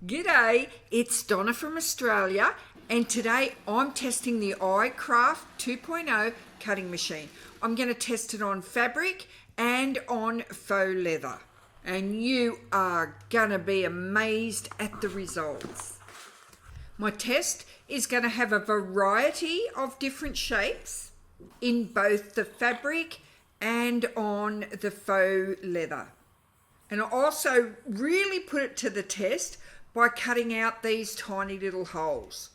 G'day, it's Donna from Australia, and today I'm testing the iCraft 2.0 cutting machine. I'm going to test it on fabric and on faux leather, and you are going to be amazed at the results. My test is going to have a variety of different shapes in both the fabric and on the faux leather. And I also really put it to the test by cutting out these tiny little holes.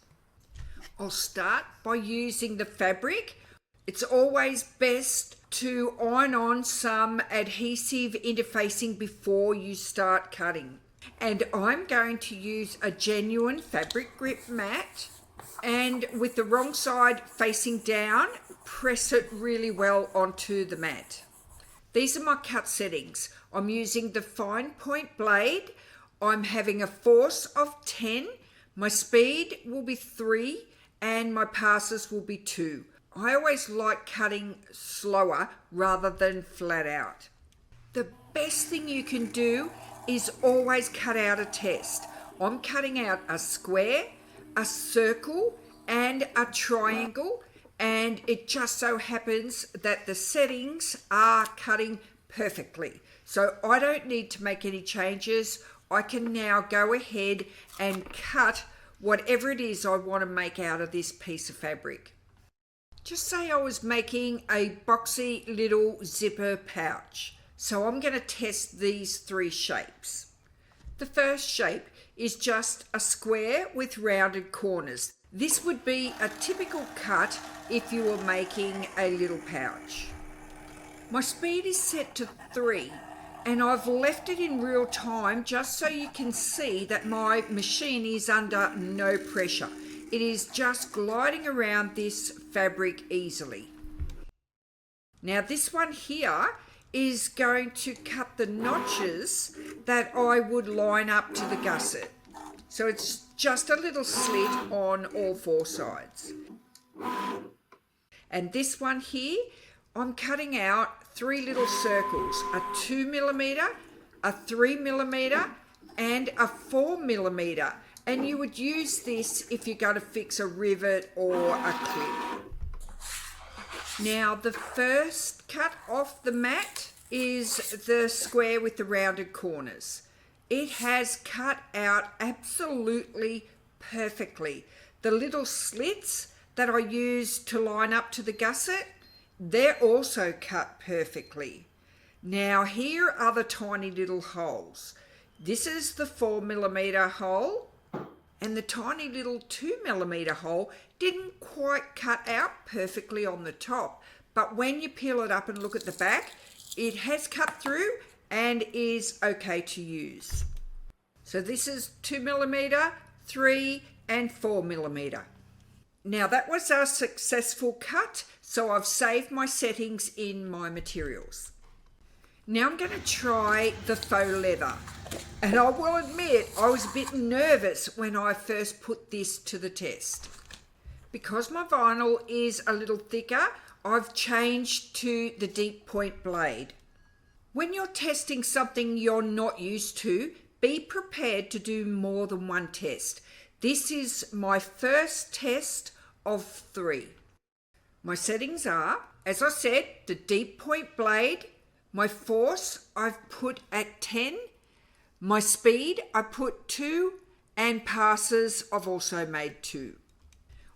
I'll start by using the fabric. It's always best to iron on some adhesive interfacing before you start cutting. And I'm going to use a genuine fabric grip mat, and with the wrong side facing down, press it really well onto the mat. These are my cut settings. I'm using the fine point blade. I'm having a force of 10, my speed will be 3, and my passes will be 2. I always like cutting slower rather than flat out. The best thing you can do is always cut out a test. I'm cutting out a square, a circle, and a triangle, and it just so happens that the settings are cutting perfectly. So I don't need to make any changes. I can now go ahead and cut whatever it is I want to make out of this piece of fabric. Just say I was making a boxy little zipper pouch. So I'm going to test these 3 shapes. The first shape is just a square with rounded corners. This would be a typical cut if you were making a little pouch. My speed is set to 3. And I've left it in real time just so you can see that my machine is under no pressure. It is just gliding around this fabric easily. Now this one here is going to cut the notches that I would line up to the gusset. So it's just a little slit on all 4 sides. And this one here, I'm cutting out 3 little circles, a 2mm, a 3mm, and a 4mm. And you would use this if you're going to fix a rivet or a clip. Now the first cut off the mat is the square with the rounded corners. It has cut out absolutely perfectly. The little slits that I used to line up to the gusset, they're also cut perfectly. Now here are the tiny little holes. This is the 4mm hole, and the tiny little 2mm hole didn't quite cut out perfectly on the top, but when you peel it up and look at the back, it has cut through and is okay to use. So this is 2mm, 3 and 4mm. Now that was a successful cut, so I've saved my settings in my materials. Now I'm going to try the faux leather. And I will admit, I was a bit nervous when I first put this to the test. Because my vinyl is a little thicker, I've changed to the deep point blade. When you're testing something you're not used to, be prepared to do more than one test. This is my first test of 3. My settings are, as I said, the deep point blade. My force I've put at 10. My speed I put 2, and passes I've also made 2.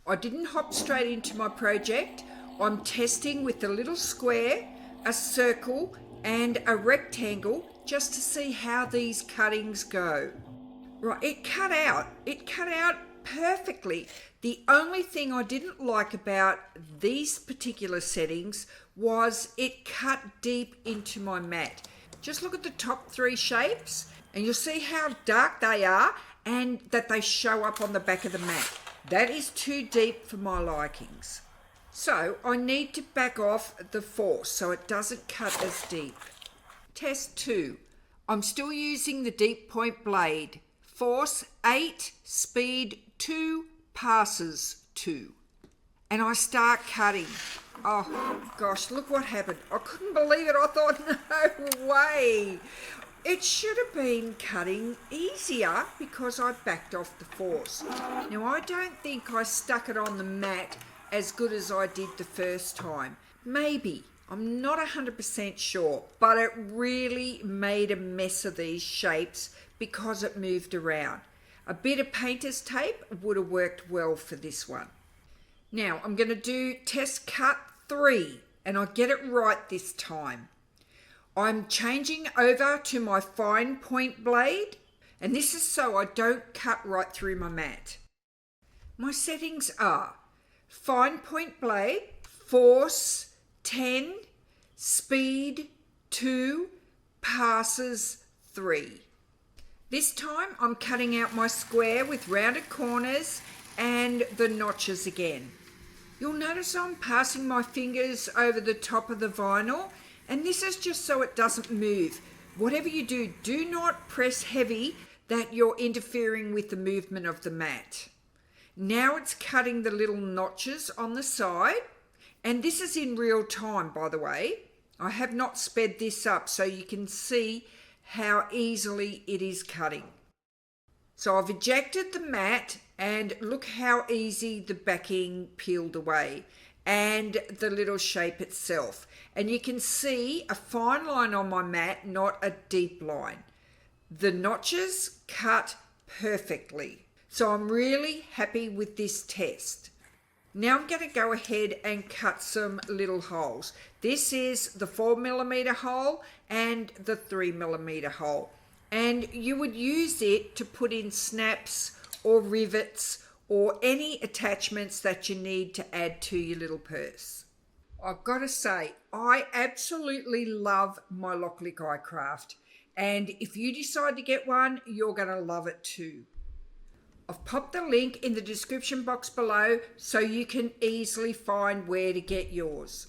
I didn't hop straight into my project. I'm testing with a little square, a circle and a rectangle just to see how these cuttings go. Right, it cut out perfectly. The only thing I didn't like about these particular settings was it cut deep into my mat. Just look at the top 3 shapes and you'll see how dark they are and that they show up on the back of the mat. That is too deep for my likings. So I need to back off the force so it doesn't cut as deep. Test 2. I'm still using the deep point blade. Force 8, speed 2, passes 2. And I start cutting. Oh gosh, look what happened. I couldn't believe it. I thought, no way. It should have been cutting easier because I backed off the force. Now I don't think I stuck it on the mat as good as I did the first time. Maybe, I'm not 100% sure, but it really made a mess of these shapes because it moved around. A bit of painter's tape would have worked well for this one. Now I'm going to do test cut 3 and I get it right this time. I'm changing over to my fine point blade, and this is so I don't cut right through my mat. My settings are fine point blade, force 10, speed 2, passes 3. This time I'm cutting out my square with rounded corners and the notches again. You'll notice I'm passing my fingers over the top of the vinyl, and this is just so it doesn't move. Whatever you do, do not press heavy that you're interfering with the movement of the mat. Now it's cutting the little notches on the side, and this is in real time, by the way. I have not sped this up so you can see how easily it is cutting. So I've ejected the mat and look how easy the backing peeled away and the little shape itself. And you can see a fine line on my mat, not a deep line. The notches cut perfectly. So I'm really happy with this test. Now I'm going to go ahead and cut some little holes. This is the 4mm hole and the 3mm hole. And you would use it to put in snaps or rivets or any attachments that you need to add to your little purse. I've got to say, I absolutely love my LOKLiK iCraft. And if you decide to get one, you're going to love it too. I've popped the link in the description box below so you can easily find where to get yours.